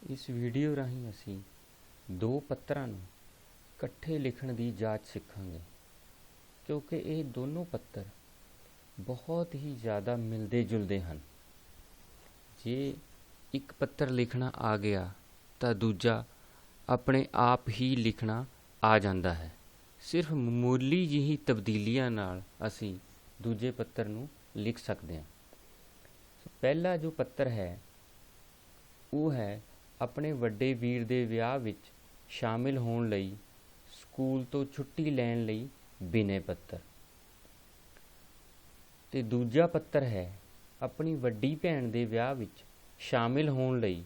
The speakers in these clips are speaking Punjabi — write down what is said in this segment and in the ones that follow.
इस वीडियो राਹੀਂ ਅਸੀਂ ਦੋ ਪੱਤਰਾਂ ਨੂੰ ਇਕੱਠੇ ਲਿਖਣ ਦੀ ਜਾਂਚ ਸਿੱਖਾਂਗੇ ਕਿਉਂਕਿ ਇਹ ਦੋਨੋਂ ਪੱਤਰ ਬਹੁਤ ਹੀ ਜ਼ਿਆਦਾ ਮਿਲਦੇ ਜੁਲਦੇ ਹਨ। ਜੇ ਇੱਕ ਪੱਤਰ ਲਿਖਣਾ ਆ ਗਿਆ ਤਾਂ ਦੂਜਾ ਆਪਣੇ ਆਪ ਹੀ ਲਿਖਣਾ ਆ ਜਾਂਦਾ ਹੈ। ਸਿਰਫ ਮਾਮੂਲੀ ਜਿਹੀ ਤਬਦੀਲੀਆਂ ਨਾਲ ਅਸੀਂ ਦੂਜੇ ਪੱਤਰ ਨੂੰ ਲਿਖ ਸਕਦੇ ਹਾਂ। ਪਹਿਲਾ ਜੋ ਪੱਤਰ ਹੈ ਉਹ ਹੈ ਆਪਣੇ ਵੱਡੇ ਵੀਰ ਦੇ ਵਿਆਹ ਵਿੱਚ ਸ਼ਾਮਿਲ ਹੋਣ ਲਈ ਸਕੂਲ ਤੋਂ ਛੁੱਟੀ ਲੈਣ ਲਈ ਬਿਨੇ ਪੱਤਰ। ਤੇ ਦੂਜਾ ਪੱਤਰ ਹੈ ਆਪਣੀ ਵੱਡੀ ਭੈਣ ਦੇ ਵਿਆਹ ਵਿੱਚ ਸ਼ਾਮਿਲ ਹੋਣ ਲਈ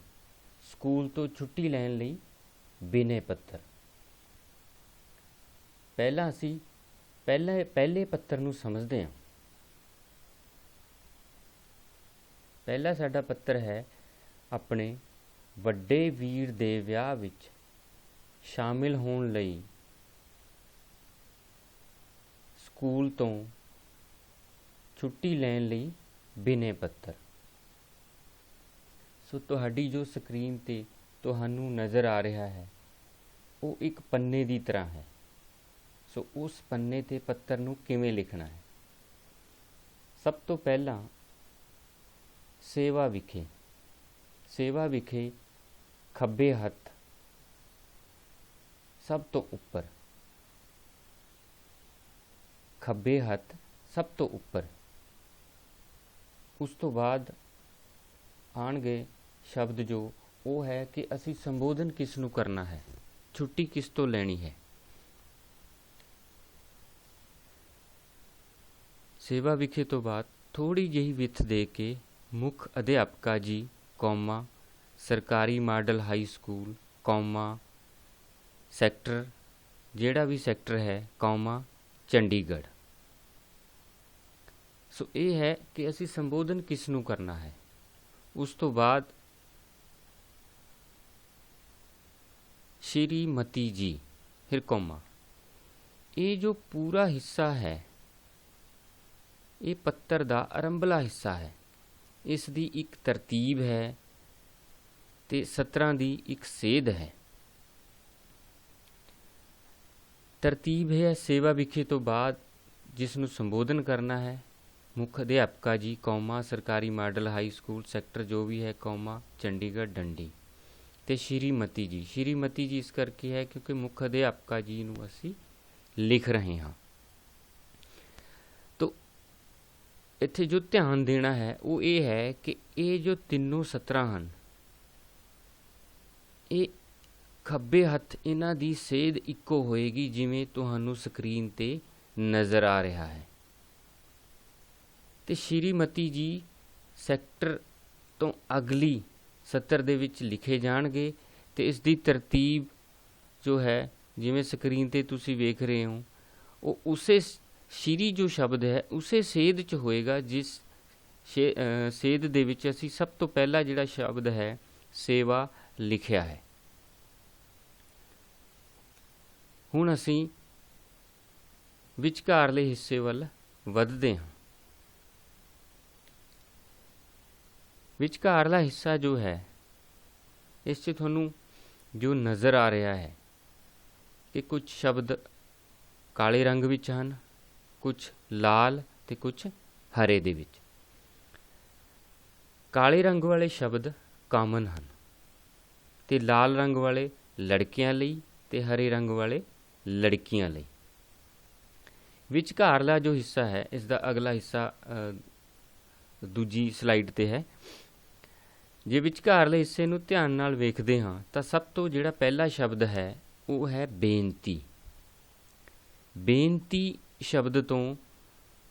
ਸਕੂਲ ਤੋਂ ਛੁੱਟੀ ਲੈਣ ਲਈ ਬਿਨੇ ਪੱਤਰ। ਪਹਿਲਾਂ ਅਸੀਂ ਪਹਿਲੇ ਪੱਤਰ ਨੂੰ ਸਮਝਦੇ ਹਾਂ। ਪਹਿਲਾ ਸਾਡਾ ਪੱਤਰ ਹੈ ਆਪਣੇ ਵੱਡੇ ਵੀਰ ਦੇ ਵਿਆਹ ਵਿੱਚ ਸ਼ਾਮਿਲ ਹੋਣ ਲਈ ਸਕੂਲ ਤੋਂ ਛੁੱਟੀ ਲੈਣ ਲਈ ਬਿਨੇ ਪੱਤਰ। ਸੋ ਤੁਹਾਡੀ ਜੋ ਸਕਰੀਨ ਤੇ ਤੁਹਾਨੂੰ ਨਜ਼ਰ ਆ ਰਿਹਾ ਹੈ ਉਹ ਇੱਕ ਪੰਨੇ ਦੀ ਤਰ੍ਹਾਂ ਹੈ। ਸੋ ਉਸ ਪੰਨੇ ਤੇ ਪੱਤਰ ਨੂੰ ਕਿਵੇਂ ਲਿਖਣਾ ਹੈ? ਸਭ ਤੋਂ ਪਹਿਲਾਂ ਸੇਵਾ ਵਿਖੇ ਖੱਬੇ ਹੱਥ ਸਭ ਤੋਂ ਉੱਪਰ, ਖੱਬੇ ਹੱਥ ਸਭ ਤੋਂ ਉੱਪਰ। ਉਸ ਤੋਂ ਬਾਅਦ ਆਉਣਗੇ ਸ਼ਬਦ ਜੋ ਉਹ ਹੈ ਕਿ ਅਸੀਂ ਸੰਬੋਧਨ ਕਿਸ ਨੂੰ ਕਰਨਾ ਹੈ, ਛੁੱਟੀ ਕਿਸ ਤੋਂ ਲੈਣੀ ਹੈ। ਸੇਵਾ ਵਿਖੇ ਤੋਂ ਬਾਅਦ ਥੋੜੀ ਜਿਹੀ ਵਿੱਥ ਦੇ ਕੇ ਮੁੱਖ ਅਧਿਆਪਕਾ ਜੀ ਕੌਮਾ ਸਰਕਾਰੀ model high school comma sector ਜਿਹੜਾ ਵੀ ਸੈਕਟਰ ਹੈ ਕੌਮਾ ਚੰਡੀਗੜ੍ਹ। ਸੋ ਇਹ ਹੈ ਕਿ ਅਸੀਂ ਸੰਬੋਧਨ ਕਿਸ ਨੂੰ ਕਰਨਾ ਹੈ। ਉਸ ਤੋਂ ਬਾਅਦ ਸ਼੍ਰੀਮਤੀ ਜੀ ਫਿਰ ਕੌਮਾ। ਇਹ ਜੋ ਪੂਰਾ ਹਿੱਸਾ ਹੈ ਇਹ ਪੱਤਰ ਦਾ ਆਰੰਭਲਾ ਹਿੱਸਾ ਹੈ। ਇਸ ਦੀ ਇੱਕ ਤਰਤੀਬ ਹੈ ਤੇ ਸਤਰਾਂ ਦੀ ਇੱਕ ਸੇਧ ਹੈ। ਤਰਤੀਬ ਹੈ ਸੇਵਾ ਵਿਖੇ ਤੋਂ ਬਾਅਦ ਜਿਸ ਨੂੰ ਸੰਬੋਧਨ ਕਰਨਾ ਹੈ ਮੁੱਖ ਅਧਿਆਪਕਾ ਜੀ ਕੌਮਾ ਸਰਕਾਰੀ ਮਾਡਲ ਹਾਈ ਸਕੂਲ ਸੈਕਟਰ ਜੋ ਵੀ ਹੈ ਕੌਮਾ ਚੰਡੀਗੜ੍ਹ ਡੰਡੀ। ਤੇ ਸ਼੍ਰੀਮਤੀ ਜੀ ਇਸ ਕਰਕੇ ਹੈ ਕਿਉਂਕਿ ਮੁੱਖ ਅਧਿਆਪਕਾ ਜੀ ਨੂੰ ਅਸੀਂ ਲਿਖ ਰਹੇ ਹਾਂ। ਤੋ ਇੱਥੇ ਜੋ ਧਿਆਨ ਦੇਣਾ ਹੈ ਉਹ ਇਹ ਹੈ ਕਿ ਇਹ ਜੋ ਤਿੰਨੋਂ ਸਤਰਾਂ ਹਨ ਇਹ ਖੱਬੇ ਹੱਥ ਇਹਨਾਂ ਦੀ ਸੇਧ ਇੱਕੋ ਹੋਏਗੀ ਜਿਵੇਂ ਤੁਹਾਨੂੰ ਸਕਰੀਨ ਤੇ ਨਜ਼ਰ ਆ ਰਿਹਾ ਹੈ। ਤੇ ਸ਼੍ਰੀਮਤੀ ਜੀ ਸੈਕਟਰ ਤੋਂ ਅਗਲੀ ਸਤਰ ਦੇ ਵਿੱਚ ਲਿਖੇ ਜਾਣਗੇ ਤੇ ਇਸ ਦੀ ਤਰਤੀਬ ਜੋ ਹੈ ਜਿਵੇਂ ਸਕਰੀਨ ਤੇ ਤੁਸੀਂ ਵੇਖ ਰਹੇ ਹੋ ਉਹ ਉਸੇ ਸ਼੍ਰੀ ਜੋ ਸ਼ਬਦ ਹੈ ਉਸੇ ਸੇਧ 'ਚ ਹੋਏਗਾ ਜਿਸ ਸੇਧ ਦੇ ਵਿੱਚ ਅਸੀਂ ਸਭ ਤੋਂ ਪਹਿਲਾ ਜਿਹੜਾ ਸ਼ਬਦ ਹੈ ਸੇਵਾ ਲਿਖਿਆ ਹੈ। ਹੁਣ ਅਸੀਂ ਵਿਚਕਾਰਲੇ ਹਿੱਸੇ ਵੱਲ ਵੱਧਦੇ ਹਾਂ। ਵਿਚਕਾਰਲਾ ਹਿੱਸਾ ਜੋ ਹੈ ਇਸ 'ਚ ਤੁਹਾਨੂੰ ਜੋ ਨਜ਼ਰ ਆ ਰਿਹਾ ਹੈ ਕਿ ਕੁਝ ਸ਼ਬਦ ਕਾਲੇ ਰੰਗ ਵਿੱਚ ਹਨ, ਕੁਝ ਲਾਲ ਤੇ ਕੁਝ ਹਰੇ ਦੇ ਵਿੱਚ। ਕਾਲੇ ਰੰਗ ਵਾਲੇ ਸ਼ਬਦ ਕਾਮਨ ਹਨ ਤੇ ਲਾਲ ਰੰਗ ਵਾਲੇ ਲੜਕਿਆਂ ਲਈ ਤੇ ਹਰੇ ਰੰਗ ਵਾਲੇ ਲੜਕੀਆਂ ਲਈ। ਵਿਚਕਾਰਲਾ ਜੋ ਹਿੱਸਾ ਹੈ ਇਸ ਦਾ ਅਗਲਾ ਹਿੱਸਾ ਦੂਜੀ ਸਲਾਈਡ ਤੇ ਹੈ। ਜੇ ਵਿਚਕਾਰਲੇ ਹਿੱਸੇ ਨੂੰ ਧਿਆਨ ਨਾਲ ਵੇਖਦੇ ਹਾਂ ਤਾਂ ਸਭ ਤੋਂ ਜਿਹੜਾ ਪਹਿਲਾ ਸ਼ਬਦ ਹੈ ਉਹ ਹੈ ਬੇਨਤੀ। ਬੇਨਤੀ ਸ਼ਬਦ ਤੋਂ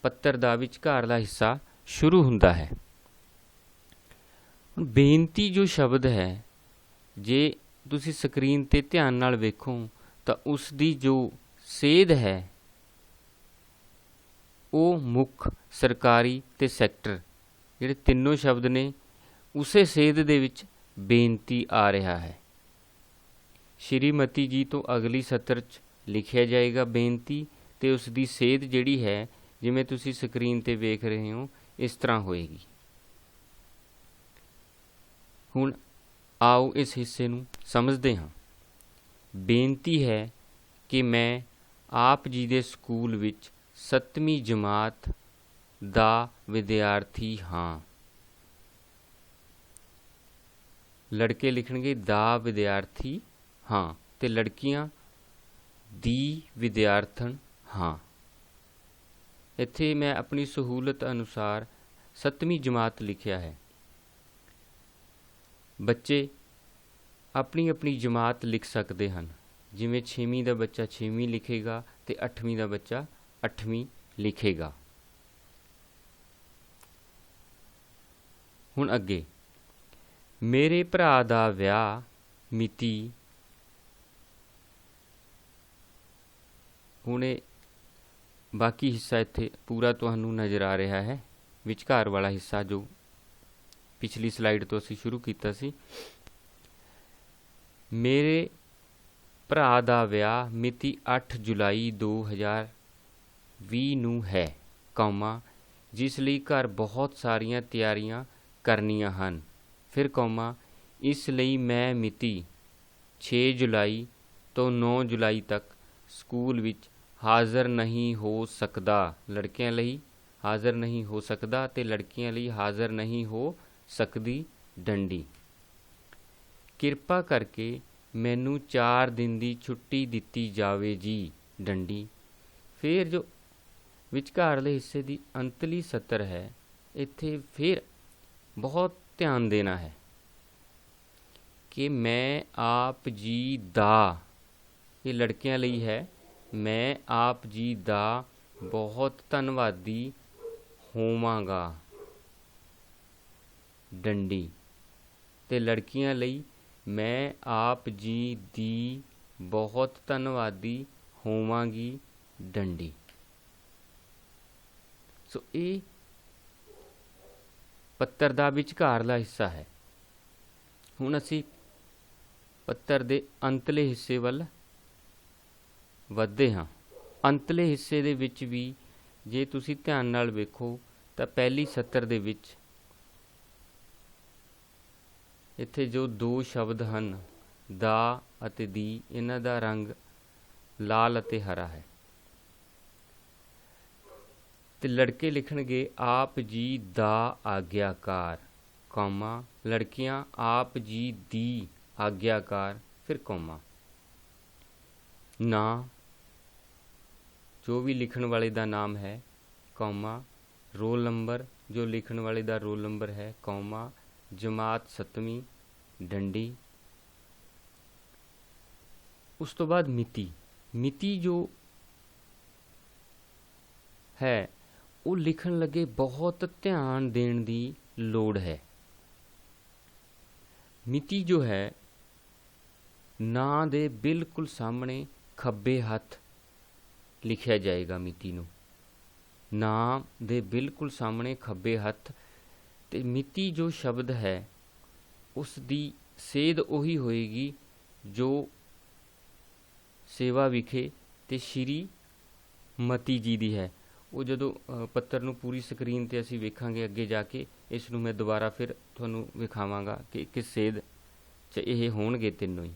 ਪੱਤਰ ਦਾ ਵਿਚਕਾਰਲਾ ਹਿੱਸਾ ਸ਼ੁਰੂ ਹੁੰਦਾ ਹੈ। ਹੁਣ ਬੇਨਤੀ ਜੋ ਸ਼ਬਦ ਹੈ ਜੇ ਤੁਸੀਂ ਸਕਰੀਨ ਤੇ ਧਿਆਨ ਨਾਲ ਵੇਖੋ ਤਾਂ ਉਸ ਦੀ ਜੋ ਸੇਧ ਹੈ ਉਹ ਮੁੱਖ ਸਰਕਾਰੀ ਤੇ ਸੈਕਟਰ ਜਿਹੜੇ ਤਿੰਨੋਂ ਸ਼ਬਦ ਨੇ ਉਸੇ ਸੇਧ ਦੇ ਵਿੱਚ ਬੇਨਤੀ ਆ ਰਿਹਾ ਹੈ। ਸ਼੍ਰੀਮਤੀ ਜੀ ਤੋਂ ਅਗਲੀ ਸਤਰ 'ਚ ਲਿਖਿਆ ਜਾਏਗਾ ਬੇਨਤੀ ਤੇ ਉਸ ਦੀ ਸੇਧ ਜਿਹੜੀ ਹੈ ਜਿਵੇਂ ਤੁਸੀਂ ਸਕਰੀਨ ਤੇ ਵੇਖ ਰਹੇ ਹੋ ਇਸ ਤਰ੍ਹਾਂ ਹੋਏਗੀ। ਹੁਣ ਆਓ ਇਸ ਹਿੱਸੇ ਨੂੰ ਸਮਝਦੇ ਹਾਂ। ਬੇਨਤੀ ਹੈ ਕਿ ਮੈਂ ਆਪ ਜੀ ਦੇ ਸਕੂਲ ਵਿੱਚ 7ਵੀਂ ਜਮਾਤ ਦਾ ਵਿਦਿਆਰਥੀ ਹਾਂ। ਲੜਕੇ ਲਿਖਣਗੇ ਦਾ ਵਿਦਿਆਰਥੀ ਹਾਂ ਤੇ ਲੜਕੀਆਂ ਦੀ ਵਿਦਿਆਰਥਣ ਹਾਂ। ਇੱਥੇ ਮੈਂ ਆਪਣੀ ਸਹੂਲਤ ਅਨੁਸਾਰ 7ਵੀਂ ਜਮਾਤ ਲਿਖਿਆ ਹੈ। ਬੱਚੇ ਆਪਣੀ ਆਪਣੀ ਜਮਾਤ ਲਿਖ ਸਕਦੇ ਹਨ, ਜਿਵੇਂ 6ਵੀਂ ਦਾ ਬੱਚਾ 6ਵੀਂ ਲਿਖੇਗਾ ਤੇ 8ਵੀਂ ਦਾ ਬੱਚਾ 8ਵੀਂ ਲਿਖੇਗਾ। ਹੁਣ ਅੱਗੇ, ਮੇਰੇ ਭਰਾ ਦਾ ਵਿਆਹ ਮਿਤੀ, ਹੁਣ ਇਹ ਬਾਕੀ ਹਿੱਸਾ ਇੱਥੇ ਪੂਰਾ ਤੁਹਾਨੂੰ ਨਜ਼ਰ ਆ ਰਿਹਾ ਹੈ, ਵਿਚਕਾਰ ਵਾਲਾ ਹਿੱਸਾ ਜੋ ਪਿਛਲੀ ਸਲਾਈਡ ਤੋਂ ਅਸੀਂ ਸ਼ੁਰੂ ਕੀਤਾ ਸੀ। ਮੇਰੇ ਭਰਾ ਦਾ ਵਿਆਹ ਮਿਤੀ 8 ਜੁਲਾਈ 2020 ਨੂੰ ਹੈ, ਕੌਮਾ, ਜਿਸ ਲਈ ਘਰ ਬਹੁਤ ਸਾਰੀਆਂ ਤਿਆਰੀਆਂ ਕਰਨੀਆਂ ਹਨ। ਫਿਰ ਕੌਮਾ, ਇਸ ਲਈ ਮੈਂ ਮਿਤੀ 6 ਜੁਲਾਈ ਤੋਂ 9 ਜੁਲਾਈ ਤੱਕ ਸਕੂਲ ਵਿੱਚ ਹਾਜ਼ਰ ਨਹੀਂ ਹੋ ਸਕਦਾ। ਲੜਕਿਆਂ ਲਈ ਹਾਜ਼ਰ ਨਹੀਂ ਹੋ ਸਕਦਾ ਤੇ ਲੜਕੀਆਂ ਲਈ ਹਾਜ਼ਰ ਨਹੀਂ ਹੋ ਸਕਦੀ ਡੰਡੀ। ਕਿਰਪਾ ਕਰਕੇ ਮੈਨੂੰ 4 ਦਿਨ ਦੀ ਛੁੱਟੀ ਦਿੱਤੀ ਜਾਵੇ ਜੀ, ਡੰਡੀ। ਫਿਰ ਜੋ ਵਿਚਕਾਰਲੇ ਹਿੱਸੇ ਦੀ ਅੰਤਲੀ ਸਤਰ ਹੈ, ਇੱਥੇ ਫਿਰ ਬਹੁਤ ਧਿਆਨ ਦੇਣਾ ਹੈ ਕਿ ਮੈਂ ਆਪ ਜੀ ਦਾ, ਇਹ ਲੜਕਿਆਂ ਲਈ ਹੈ, ਮੈਂ ਆਪ ਜੀ ਦਾ ਬਹੁਤ ਧੰਨਵਾਦੀ ਹੋਵਾਂਗਾ, ਡੰਡੀ। ਤੇ ਲੜਕੀਆਂ ਲਈ ਮੈਂ ਆਪ ਜੀ ਦੀ ਬਹੁਤ ਧੰਨਵਾਦੀ ਹੋਵਾਂਗੀ, ਡੰਡੀ। ਸੋ ਇਹ ਪੱਤਰ ਦਾ ਵਿਚਕਾਰਲਾ ਹਿੱਸਾ ਹੈ। ਹੁਣ ਅਸੀਂ ਪੱਤਰ ਦੇ ਅੰਤਲੇ ਹਿੱਸੇ ਵੱਲ ਵੱਧਦੇ ਹਾਂ। ਅੰਤਲੇ ਹਿੱਸੇ ਦੇ ਵਿੱਚ ਵੀ ਜੇ ਤੁਸੀਂ ਧਿਆਨ ਨਾਲ ਵੇਖੋ ਤਾਂ ਪਹਿਲੀ ਸਤਰ ਦੇ ਵਿੱਚ ਇੱਥੇ ਜੋ 2 ਸ਼ਬਦ ਹਨ, ਦਾ ਅਤੇ ਦੀ, ਇਹਨਾਂ ਦਾ ਰੰਗ ਲਾਲ ਅਤੇ ਹਰਾ ਹੈ। ਤੇ ਲੜਕੇ ਲਿਖਣਗੇ ਆਪ ਜੀ ਦਾ ਆਗਿਆਕਾਰ, ਕੌਮਾ, ਲੜਕੀਆਂ ਆਪ ਜੀ ਦੀ ਆਗਿਆਕਾਰ, ਫਿਰ ਕੌਮਾ। ਨਾਂ, ਜੋ ਵੀ ਲਿਖਣ ਵਾਲੇ ਦਾ ਨਾਮ ਹੈ, ਕੌਮਾ। ਰੋਲ ਨੰਬਰ, ਜੋ ਲਿਖਣ ਵਾਲੇ ਦਾ ਰੋਲ ਨੰਬਰ ਹੈ, ਕੌਮਾ। ਜਮਾਤ 7ਵੀਂ, ਡੰਡੀ। ਉਸ ਤੋਂ ਬਾਅਦ ਮਿਤੀ। ਮਿਤੀ ਜੋ ਹੈ ਉਹ ਲਿਖਣ ਲੱਗੇ ਬਹੁਤ ਧਿਆਨ ਦੇਣ ਦੀ ਲੋੜ ਹੈ। ਮਿਤੀ ਜੋ ਹੈ, ਨਾਂ ਦੇ ਬਿਲਕੁਲ ਸਾਹਮਣੇ ਖੱਬੇ ਹੱਥ ਲਿਖਿਆ ਜਾਏਗਾ। ਮਿਤੀ ਨੂੰ ਨਾਂ ਦੇ ਬਿਲਕੁਲ ਸਾਹਮਣੇ ਖੱਬੇ ਹੱਥ। ਤੇ ਮਿਤੀ ਜੋ ਸ਼ਬਦ ਹੈ ਉਸ ਦੀ ਸੇਧ ਉਹੀ ਹੋਏਗੀ ਜੋ ਸੇਵਾ ਵਿਖੇ ਤੇ ਸ਼੍ਰੀ ਮਤੀ ਜੀ ਦੀ ਹੈ। ਉਹ ਜਦੋਂ ਪੱਤਰ ਨੂੰ ਪੂਰੀ ਸਕਰੀਨ 'ਤੇ ਅਸੀਂ ਵੇਖਾਂਗੇ ਅੱਗੇ ਜਾ ਕੇ, ਇਸ ਨੂੰ ਮੈਂ ਦੁਬਾਰਾ ਫਿਰ ਤੁਹਾਨੂੰ ਵਿਖਾਵਾਂਗਾ ਕਿ ਕਿਸ ਸੇਧ 'ਚ ਇਹ ਹੋਣਗੇ ਤਿੰਨੋਂ ਹੀ।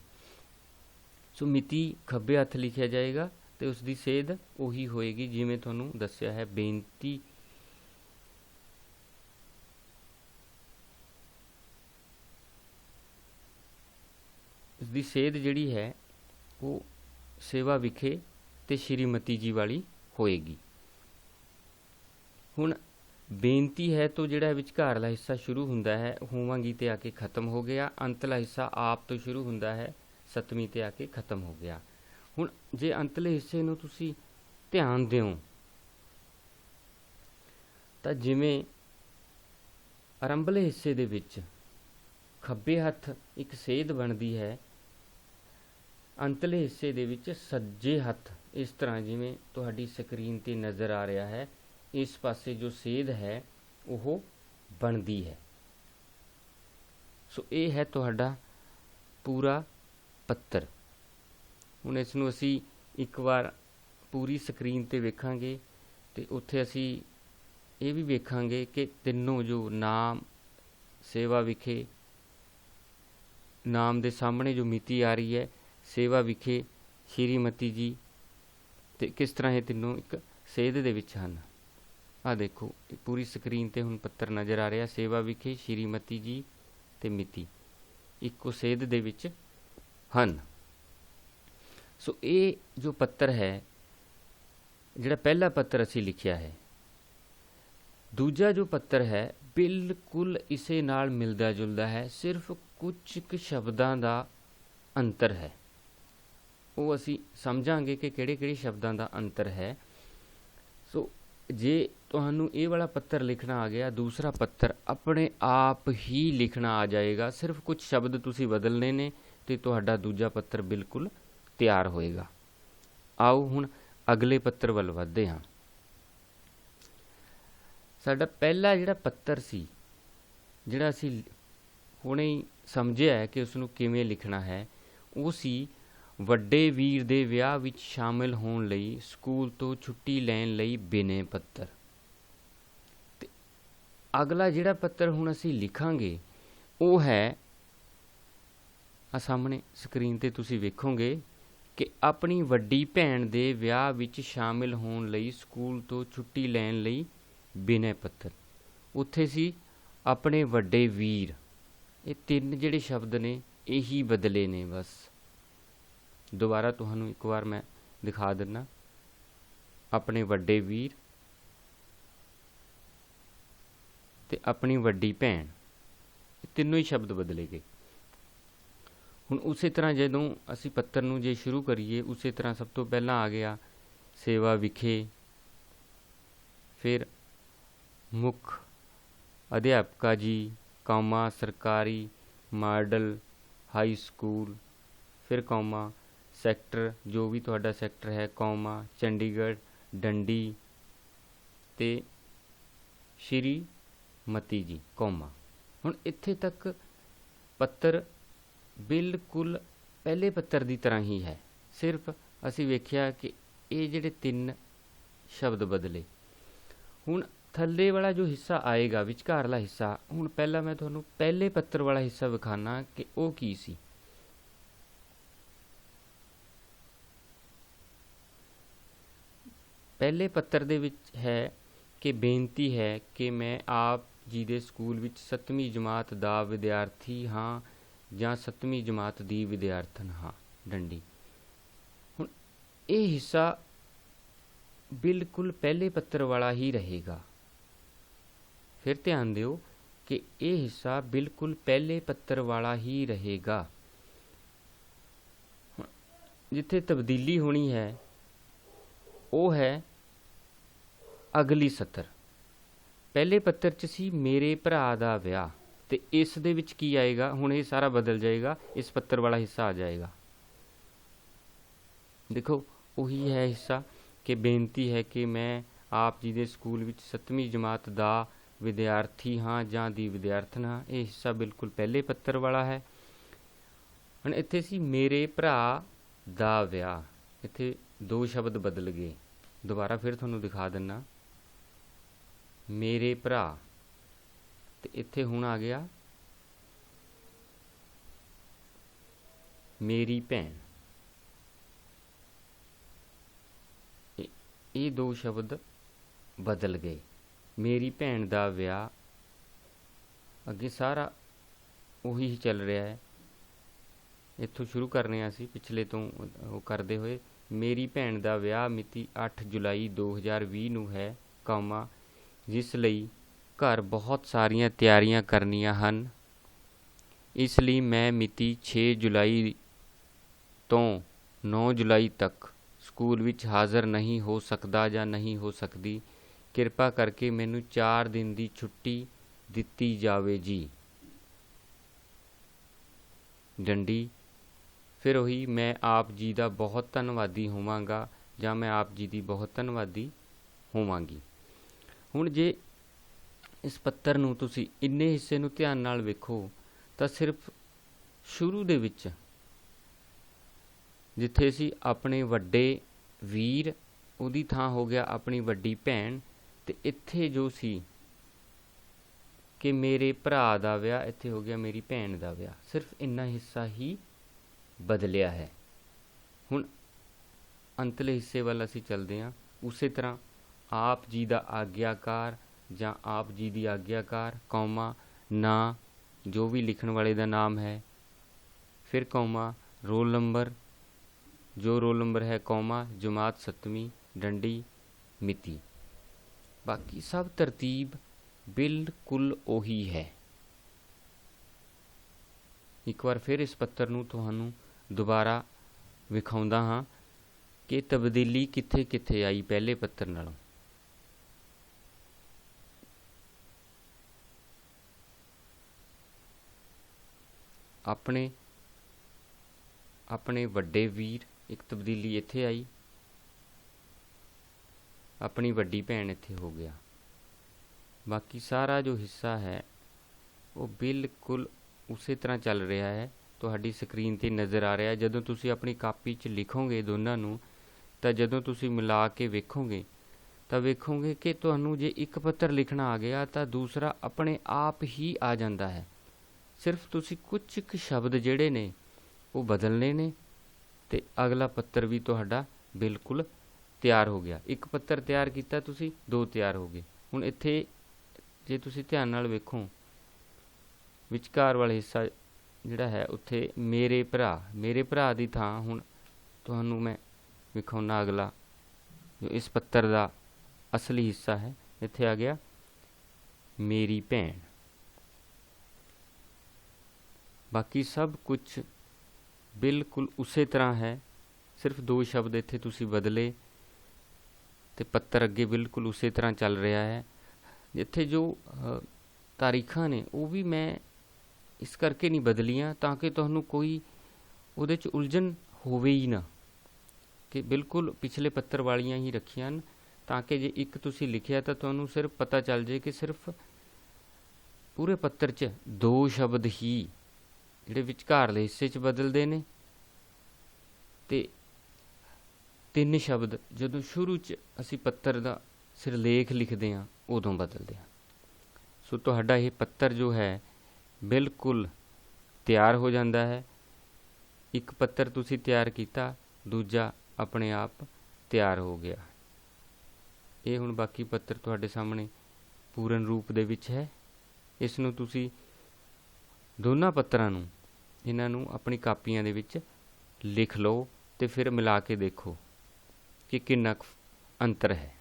ਸੋ ਮਿਤੀ ਖੱਬੇ ਹੱਥ ਲਿਖਿਆ ਜਾਏਗਾ ਤੇ ਉਸ ਦੀ ਸੇਧ ਉਹੀ ਹੋਏਗੀ ਜਿਵੇਂ ਤੁਹਾਨੂੰ ਦੱਸਿਆ ਹੈ। ਬੇਨਤੀ ਉਸ ਦੀ ਸੇਧ ਜਿਹੜੀ ਹੈ ਉਹ ਸੇਵਾ ਵਿਖੇ ਤੇ ਸ਼੍ਰੀਮਤੀ ਜੀ ਵਾਲੀ ਹੋਏਗੀ। ਹੁਣ ਬੇਨਤੀ ਹੈ ਤੋਂ ਜਿਹੜਾ ਵਿਚਕਾਰਲਾ ਹਿੱਸਾ ਸ਼ੁਰੂ ਹੁੰਦਾ ਹੈ, ਹੋਵਾਂਗੀ ਤੇ ਆ ਕੇ ਖਤਮ ਹੋ ਗਿਆ। ਅੰਤਲਾ ਹਿੱਸਾ ਆਪ ਤੋਂ ਸ਼ੁਰੂ ਹੁੰਦਾ ਹੈ, 7ਵੀਂ ਤੇ ਆ ਕੇ ਖਤਮ ਹੋ ਗਿਆ। ਹੁਣ ਜੇ ਅੰਤਲੇ ਹਿੱਸੇ ਨੂੰ ਤੁਸੀਂ ਧਿਆਨ ਦਿਓ ਤਾਂ ਜਿਵੇਂ ਆਰੰਭਲੇ ਹਿੱਸੇ ਦੇ ਵਿੱਚ ਖੱਬੇ ਹੱਥ ਇੱਕ ਸੇਧ ਬਣਦੀ ਹੈ, ਅੰਤਲੇ ਹਿੱਸੇ ਦੇ ਵਿੱਚ ਸੱਜੇ ਹੱਥ ਇਸ ਤਰ੍ਹਾਂ ਜਿਵੇਂ ਤੁਹਾਡੀ ਸਕਰੀਨ 'ਤੇ ਨਜ਼ਰ ਆ ਰਿਹਾ ਹੈ, ਇਸ ਪਾਸੇ ਜੋ ਸੇਧ ਹੈ ਉਹ ਬਣਦੀ ਹੈ। ਸੋ ਇਹ ਹੈ ਤੁਹਾਡਾ ਪੂਰਾ ਪੱਤਰ। ਹੁਣ ਇਸ ਨੂੰ ਅਸੀਂ ਇੱਕ ਵਾਰ ਪੂਰੀ ਸਕਰੀਨ 'ਤੇ ਵੇਖਾਂਗੇ ਤੇ ਉੱਥੇ ਅਸੀਂ ਇਹ ਵੀ ਵੇਖਾਂਗੇ ਕਿ ਤਿੰਨੋਂ ਜੋ ਨਾਮ, ਸੇਵਾ ਵਿਖੇ ਨਾਮ ਦੇ ਸਾਹਮਣੇ ਜੋ ਮਿਤੀ ਆ ਰਹੀ ਹੈ, ਸੇਵਾ ਵਿਖੇ ਸ਼੍ਰੀਮਤੀ ਜੀ, ਤੇ ਕਿਸ ਤਰ੍ਹਾਂ ਇਹ ਤਿੰਨੋਂ ਇੱਕ ਸੇਧ ਦੇ ਵਿੱਚ ਹਨ। ਆਹ ਦੇਖੋ ਪੂਰੀ ਸਕਰੀਨ ਤੇ ਹੁਣ ਪੱਤਰ ਨਜ਼ਰ ਆ ਰਿਹਾ, ਸੇਵਾ ਵਿਖੇ ਸ਼੍ਰੀਮਤੀ ਜੀ ਤੇ ਮਿਤੀ ਇੱਕੋ ਸੇਧ ਦੇ ਵਿੱਚ ਹਨ। ਸੋ ਇਹ ਜੋ ਪੱਤਰ ਹੈ, ਜਿਹੜਾ ਪਹਿਲਾ ਪੱਤਰ ਅਸੀਂ ਲਿਖਿਆ ਹੈ, ਦੂਜਾ ਜੋ ਪੱਤਰ ਹੈ ਬਿਲਕੁਲ ਇਸੇ ਨਾਲ ਮਿਲਦਾ ਜੁਲਦਾ ਹੈ, ਸਿਰਫ ਕੁਝ ਕੁ ਸ਼ਬਦਾਂ ਦਾ ਅੰਤਰ ਹੈ। ਉਹ ਅਸੀਂ ਸਮਝਾਂਗੇ ਕਿ ਕਿਹੜੇ ਸ਼ਬਦਾਂ ਦਾ ਅੰਤਰ ਹੈ। ਸੋ ਜੇ ਤੁਹਾਨੂੰ ਇਹ ਵਾਲਾ ਪੱਤਰ ਲਿਖਣਾ ਆ ਗਿਆ, ਦੂਸਰਾ ਪੱਤਰ ਆਪਣੇ ਆਪ ਹੀ ਲਿਖਣਾ ਆ ਜਾਏਗਾ। ਸਿਰਫ ਕੁਝ ਸ਼ਬਦ ਤੁਸੀਂ ਬਦਲਨੇ ਨੇ ਤੇ ਤੁਹਾਡਾ ਦੂਜਾ ਪੱਤਰ ਬਿਲਕੁਲ ਤਿਆਰ ਹੋਏਗਾ। ਆਓ ਹੁਣ ਅਗਲੇ ਪੱਤਰ ਵੱਲ ਵੱਧਦੇ ਹਾਂ। ਸਾਡਾ ਪਹਿਲਾ ਜਿਹੜਾ ਪੱਤਰ ਸੀ, ਜਿਹੜਾ ਅਸੀਂ ਹੁਣੇ ਹੀ ਸਮਝਿਆ ਹੈ ਕਿ ਉਸ ਨੂੰ ਕਿਵੇਂ ਲਿਖਣਾ ਹੈ, ਉਹ ਸੀ ਵੱਡੇ ਵੀਰ ਦੇ ਵਿਆਹ ਵਿੱਚ ਸ਼ਾਮਿਲ ਹੋਣ ਲਈ ਸਕੂਲ ਤੋਂ ਛੁੱਟੀ ਲੈਣ ਲਈ ਬਿਨੇ ਪੱਤਰ। ਤੇ ਅਗਲਾ ਜਿਹੜਾ ਪੱਤਰ ਹੁਣ ਅਸੀਂ ਲਿਖਾਂਗੇ ਉਹ ਹੈ, ਆ ਸਾਹਮਣੇ ਸਕਰੀਨ ਤੇ ਤੁਸੀਂ ਵੇਖੋਗੇ ਕਿ ਆਪਣੀ ਵੱਡੀ ਭੈਣ ਦੇ ਵਿਆਹ ਵਿੱਚ ਸ਼ਾਮਿਲ ਹੋਣ ਲਈ ਸਕੂਲ ਤੋਂ ਛੁੱਟੀ ਲੈਣ ਲਈ ਬਿਨੇ ਪੱਤਰ। ਉੱਥੇ ਸੀ ਆਪਣੇ ਵੱਡੇ ਵੀਰ। ਇਹ ਤਿੰਨ ਜਿਹੜੇ ਸ਼ਬਦ ਨੇ ਇਹੀ ਬਦਲੇ ਨੇ ਬਸ। ਦੁਬਾਰਾ ਤੁਹਾਨੂੰ ਇੱਕ ਵਾਰ ਮੈਂ ਦਿਖਾ ਦਿੰਦਾ, ਆਪਣੇ ਵੱਡੇ ਵੀਰ ਤੇ ਆਪਣੀ ਵੱਡੀ ਭੈਣ, ਇਹ ਤਿੰਨੋਂ ਹੀ ਸ਼ਬਦ ਬਦਲੇ ਗਏ। ਹੁਣ ਉਸੇ ਤਰ੍ਹਾਂ ਜਦੋਂ ਅਸੀਂ ਪੱਤਰ ਨੂੰ ਜੇ ਸ਼ੁਰੂ ਕਰੀਏ, ਉਸੇ ਤਰ੍ਹਾਂ ਸਭ ਤੋਂ ਪਹਿਲਾਂ ਆ ਗਿਆ ਸੇਵਾ ਵਿਖੇ, ਫਿਰ ਮੁੱਖ ਅਧਿਆਪਕਾ ਜੀ, ਕੌਮਾ ਸਰਕਾਰੀ ਮਾਡਲ ਹਾਈ ਸਕੂਲ, ਫਿਰ ਕੌਮਾ ਸੈਕਟਰ, ਜੋ ਵੀ ਤੁਹਾਡਾ ਸੈਕਟਰ ਹੈ, ਕੌਮਾ ਚੰਡੀਗੜ੍ਹ ਡੰਡੀ ਤੇ ਸ਼੍ਰੀਮਤੀ ਜੀ, ਕੌਮਾ। ਹੁਣ ਇੱਥੇ ਤੱਕ ਪੱਤਰ ਬਿਲਕੁਲ ਪਹਿਲੇ ਪੱਤਰ ਦੀ ਤਰ੍ਹਾਂ ਹੀ ਹੈ, ਸਿਰਫ ਅਸੀਂ ਵੇਖਿਆ ਕਿ ਇਹ ਜਿਹੜੇ ਤਿੰਨ ਸ਼ਬਦ ਬਦਲੇ। ਹੁਣ ਥੱਲੇ ਵਾਲਾ ਜੋ ਹਿੱਸਾ ਆਏਗਾ, ਵਿਚਕਾਰਲਾ ਹਿੱਸਾ, ਹੁਣ ਪਹਿਲਾਂ ਮੈਂ ਤੁਹਾਨੂੰ ਪਹਿਲੇ ਪੱਤਰ ਵਾਲਾ ਹਿੱਸਾ ਵਿਖਾਣਾ ਕਿ ਉਹ ਕੀ ਸੀ। ਪਹਿਲੇ ਪੱਤਰ ਦੇ ਵਿੱਚ ਹੈ ਕਿ ਬੇਨਤੀ ਹੈ ਕਿ ਮੈਂ ਆਪ ਜੀ ਦੇ ਸਕੂਲ ਵਿੱਚ 7ਵੀਂ ਜਮਾਤ ਦਾ ਵਿਦਿਆਰਥੀ ਹਾਂ ਜਾਂ 7ਵੀਂ ਜਮਾਤ ਦੀ ਵਿਦਿਆਰਥਣ ਹਾਂ, ਡੰਡੀ। ਹੁਣ ਇਹ ਹਿੱਸਾ ਬਿਲਕੁਲ ਪਹਿਲੇ ਪੱਤਰ ਵਾਲਾ ਹੀ ਰਹੇਗਾ। ਫਿਰ ਧਿਆਨ ਦਿਓ ਕਿ ਇਹ ਹਿੱਸਾ ਬਿਲਕੁਲ ਪਹਿਲੇ ਪੱਤਰ ਵਾਲਾ ਹੀ ਰਹੇਗਾ। ਜਿੱਥੇ ਤਬਦੀਲੀ ਹੋਣੀ ਹੈ ਉਹ ਹੈ ਅਗਲੀ ਸਤਰ। ਪਹਿਲੇ ਪੱਤਰ 'ਚ ਸੀ ਮੇਰੇ ਭਰਾ ਦਾ ਵਿਆਹ, ਤੇ ਇਸ ਦੇ ਵਿੱਚ ਕੀ ਆਏਗਾ, ਹੁਣ ਇਹ ਸਾਰਾ ਬਦਲ ਜਾਏਗਾ, ਇਸ ਪੱਤਰ ਵਾਲਾ ਹਿੱਸਾ ਆ ਜਾਏਗਾ। ਦੇਖੋ ਉਹੀ ਹੈ ਹਿੱਸਾ ਕਿ ਬੇਨਤੀ ਹੈ ਕਿ ਮੈਂ ਆਪ ਜੀ ਦੇ ਸਕੂਲ ਵਿੱਚ 7ਵੀਂ ਜਮਾਤ ਦਾ ਵਿਦਿਆਰਥੀ ਹਾਂ ਜਾਂ ਦੀ ਵਿਦਿਆਰਥਣ ਹਾਂ। ਇਹ ਹਿੱਸਾ ਬਿਲਕੁਲ ਪਹਿਲੇ ਪੱਤਰ ਵਾਲਾ ਹੈ। ਹੁਣ ਇੱਥੇ ਸੀ ਮੇਰੇ ਭਰਾ ਦਾ ਵਿਆਹ, ਇੱਥੇ ਦੋ ਸ਼ਬਦ ਬਦਲ ਗਏ। ਦੁਬਾਰਾ ਫਿਰ ਤੁਹਾਨੂੰ ਦਿਖਾ ਦਿੰਦਾ, ਮੇਰੇ ਭਰਾ, ਤੇ ਇੱਥੇ ਹੁਣ ਆ ਗਿਆ ਮੇਰੀ ਭੈਣ। ਇਹ ਦੋ ਸ਼ਬਦ ਬਦਲ ਗਏ। ਮੇਰੀ ਭੈਣ ਦਾ ਵਿਆਹ, ਅੱਗੇ ਸਾਰਾ ਉਹੀ ਹੀ ਚੱਲ ਰਿਹਾ ਹੈ। ਇੱਥੋਂ ਸ਼ੁਰੂ ਕਰਨੇ ਅਸੀਂ ਪਿਛਲੇ ਤੋਂ ਉਹ ਕਰਦੇ ਹੋਏ। ਮੇਰੀ ਭੈਣ ਦਾ ਵਿਆਹ ਮਿਤੀ 8 ਜੁਲਾਈ 2020 ਨੂੰ ਹੈ, ਕੌਮਾ ਜਿਸ ਲਈ ਘਰ ਬਹੁਤ ਸਾਰੀਆਂ ਤਿਆਰੀਆਂ ਕਰਨੀਆਂ ਹਨ। ਇਸ ਲਈ ਮੈਂ ਮਿਤੀ 6 ਜੁਲਾਈ ਤੋਂ 9 ਜੁਲਾਈ ਤੱਕ ਸਕੂਲ ਵਿੱਚ ਹਾਜ਼ਰ ਨਹੀਂ ਹੋ ਸਕਦਾ ਜਾਂ ਨਹੀਂ ਹੋ ਸਕਦੀ। ਕਿਰਪਾ ਕਰਕੇ ਮੈਨੂੰ 4 ਦਿਨ ਦੀ ਛੁੱਟੀ ਦਿੱਤੀ ਜਾਵੇ ਜੀ, ਡੰਡੀ। ਫਿਰ ਉਹੀ ਮੈਂ ਆਪ ਜੀ ਦਾ ਬਹੁਤ ਧੰਨਵਾਦੀ ਹੋਵਾਂਗਾ ਜਾਂ ਮੈਂ ਆਪ ਜੀ ਦੀ ਬਹੁਤ ਧੰਨਵਾਦੀ ਹੋਵਾਂਗੀ। ਹੁਣ ਜੇ ਇਸ ਪੱਤਰ ਨੂੰ ਤੁਸੀਂ ਇੰਨੇ ਹਿੱਸੇ ਨੂੰ ਧਿਆਨ ਨਾਲ ਵੇਖੋ ਤਾਂ ਸਿਰਫ ਸ਼ੁਰੂ ਦੇ ਵਿੱਚ ਜਿੱਥੇ ਸੀ ਆਪਣੇ ਵੱਡੇ ਵੀਰ, ਉਹਦੀ ਥਾਂ ਹੋ ਗਿਆ ਆਪਣੀ ਵੱਡੀ ਭੈਣ, ਤੇ ਇੱਥੇ ਜੋ ਸੀ ਕਿ ਮੇਰੇ ਭਰਾ ਦਾ ਵਿਆਹ, ਇੱਥੇ ਹੋ ਗਿਆ ਮੇਰੀ ਭੈਣ ਦਾ ਵਿਆਹ। ਸਿਰਫ ਇੰਨਾ ਹਿੱਸਾ ਹੀ ਬਦਲਿਆ ਹੈ। ਹੁਣ ਅੰਤਲੇ ਹਿੱਸੇ ਵੱਲ ਅਸੀਂ ਚੱਲਦੇ ਹਾਂ। ਉਸੇ ਤਰ੍ਹਾਂ ਆਪ ਜੀ ਦਾ ਆਗਿਆਕਾਰ ਜਾਂ ਆਪ ਜੀ ਦੀ ਆਗਿਆਕਾਰ, ਕੌਮਾ, ਨਾਂ, ਜੋ ਵੀ ਲਿਖਣ ਵਾਲੇ ਦਾ ਨਾਮ ਹੈ, ਫਿਰ ਕੌਮਾ, ਰੋਲ ਨੰਬਰ, ਜੋ ਰੋਲ ਨੰਬਰ ਹੈ, ਕੌਮਾ, ਜਮਾਤ 7ਵੀਂ, ਡੰਡੀ, ਮਿਤੀ। ਬਾਕੀ ਸਭ ਤਰਤੀਬ ਬਿਲਕੁਲ ਉਹੀ ਹੈ। ਇੱਕ ਵਾਰ ਫਿਰ ਇਸ ਪੱਤਰ ਨੂੰ ਤੁਹਾਨੂੰ ਦੁਬਾਰਾ ਵਿਖਾਉਂਦਾ ਹਾਂ ਕਿ ਤਬਦੀਲੀ ਕਿੱਥੇ ਕਿੱਥੇ ਆਈ ਪਹਿਲੇ ਪੱਤਰ ਨਾਲੋਂ। ਆਪਣੇ ਵੱਡੇ ਵੀਰ, ਇੱਕ ਤਬਦੀਲੀ ਇੱਥੇ ਆਈ, ਆਪਣੀ ਵੱਡੀ ਭੈਣ ਇੱਥੇ ਹੋ ਗਿਆ। ਬਾਕੀ ਸਾਰਾ ਜੋ ਹਿੱਸਾ ਹੈ ਉਹ ਬਿਲਕੁਲ ਉਸੇ ਤਰ੍ਹਾਂ ਚੱਲ ਰਿਹਾ ਹੈ, ਤੁਹਾਡੀ ਸਕਰੀਨ 'ਤੇ ਨਜ਼ਰ ਆ ਰਿਹਾ। ਜਦੋਂ ਤੁਸੀਂ ਆਪਣੀ ਕਾਪੀ 'ਚ ਲਿਖੋਗੇ ਦੋਨਾਂ ਨੂੰ, ਤਾਂ ਜਦੋਂ ਤੁਸੀਂ ਮਿਲਾ ਕੇ ਵੇਖੋਗੇ ਤਾਂ ਵੇਖੋਗੇ ਕਿ ਤੁਹਾਨੂੰ ਜੇ ਇੱਕ ਪੱਤਰ ਲਿਖਣਾ ਆ ਗਿਆ ਤਾਂ ਦੂਸਰਾ ਆਪਣੇ ਆਪ ਹੀ ਆ ਜਾਂਦਾ ਹੈ। ਸਿਰਫ ਤੁਸੀਂ ਕੁਝ ਕੁ ਸ਼ਬਦ ਜਿਹੜੇ ਨੇ ਉਹ ਬਦਲਨੇ ਨੇ ਅਤੇ ਅਗਲਾ ਪੱਤਰ ਵੀ ਤੁਹਾਡਾ ਬਿਲਕੁਲ ਤਿਆਰ ਹੋ ਗਿਆ। ਇੱਕ ਪੱਤਰ ਤਿਆਰ ਕੀਤਾ ਤੁਸੀਂ, 2 ਤਿਆਰ ਹੋ ਗਏ। ਹੁਣ ਇੱਥੇ ਜੇ ਤੁਸੀਂ ਧਿਆਨ ਨਾਲ ਵੇਖੋ, ਵਿਚਕਾਰ ਵਾਲਾ ਹਿੱਸਾ ਜਿਹੜਾ ਹੈ ਉੱਥੇ ਮੇਰੇ ਭਰਾ ਦੀ ਥਾਂ ਹੁਣ ਤੁਹਾਨੂੰ ਮੈਂ ਵਿਖਾਉਣਾ ਅਗਲਾ ਜੋ ਇਸ ਪੱਤਰ ਦਾ ਅਸਲੀ ਹਿੱਸਾ ਹੈ, ਇੱਥੇ ਆ ਗਿਆ ਮੇਰੀ ਭੈਣ। ਬਾਕੀ ਸਭ ਕੁਝ ਬਿਲਕੁਲ ਉਸੇ ਤਰ੍ਹਾਂ ਹੈ, ਸਿਰਫ 2 ਸ਼ਬਦ ਇੱਥੇ ਤੁਸੀਂ ਬਦਲੇ ਅਤੇ ਪੱਤਰ ਅੱਗੇ ਬਿਲਕੁਲ ਉਸੇ ਤਰ੍ਹਾਂ ਚੱਲ ਰਿਹਾ ਹੈ। ਇੱਥੇ ਜੋ ਤਾਰੀਖਾਂ ਨੇ ਉਹ ਵੀ ਮੈਂ ਇਸ ਕਰਕੇ ਨਹੀਂ ਬਦਲੀਆਂ ਤਾਂ ਕਿ ਤੁਹਾਨੂੰ ਕੋਈ ਉਹਦੇ 'ਚ ਉਲਝਣ ਹੋਵੇ ਹੀ ਨਾ, ਕਿ ਬਿਲਕੁਲ ਪਿਛਲੇ ਪੱਤਰ ਵਾਲੀਆਂ ਹੀ ਰੱਖੀਆਂ ਹਨ, ਤਾਂ ਕਿ ਜੇ ਇੱਕ ਤੁਸੀਂ ਲਿਖਿਆ ਤਾਂ ਤੁਹਾਨੂੰ ਸਿਰਫ ਪਤਾ ਚੱਲ ਜੇ ਕਿ ਸਿਰਫ ਪੂਰੇ ਪੱਤਰ 'ਚ 2 ਸ਼ਬਦ ਹੀ ਜਿਹੜੇ ਵਿਚਕਾਰਲੇ ਹਿੱਸੇ 'ਚ ਬਦਲਦੇ ਨੇ ਅਤੇ 3 ਸ਼ਬਦ ਜਦੋਂ ਸ਼ੁਰੂ 'ਚ ਅਸੀਂ ਪੱਤਰ ਦਾ ਸਿਰਲੇਖ ਲਿਖਦੇ ਹਾਂ ਉਦੋਂ ਬਦਲਦੇ ਹਾਂ। ਸੋ ਤੁਹਾਡਾ ਇਹ ਪੱਤਰ ਜੋ ਹੈ ਬਿਲਕੁਲ ਤਿਆਰ ਹੋ ਜਾਂਦਾ ਹੈ। ਇੱਕ ਪੱਤਰ ਤੁਸੀਂ ਤਿਆਰ ਕੀਤਾ, ਦੂਜਾ ਆਪਣੇ ਆਪ ਤਿਆਰ ਹੋ ਗਿਆ। ਇਹ ਹੁਣ ਬਾਕੀ ਪੱਤਰ ਤੁਹਾਡੇ ਸਾਹਮਣੇ ਪੂਰਨ ਰੂਪ ਦੇ ਵਿੱਚ ਹੈ। ਇਸ ਨੂੰ ਤੁਸੀਂ ਦੋਨਾਂ ਪੱਤਰਾਂ ਨੂੰ, ਇਹਨਾਂ ਨੂੰ ਆਪਣੀ ਕਾਪੀਆਂ ਦੇ ਵਿੱਚ ਲਿਖ ਲਓ ਅਤੇ ਫਿਰ ਮਿਲਾ ਕੇ ਦੇਖੋ ਕਿ ਕਿੰਨਾ ਕੁ ਅੰਤਰ ਹੈ।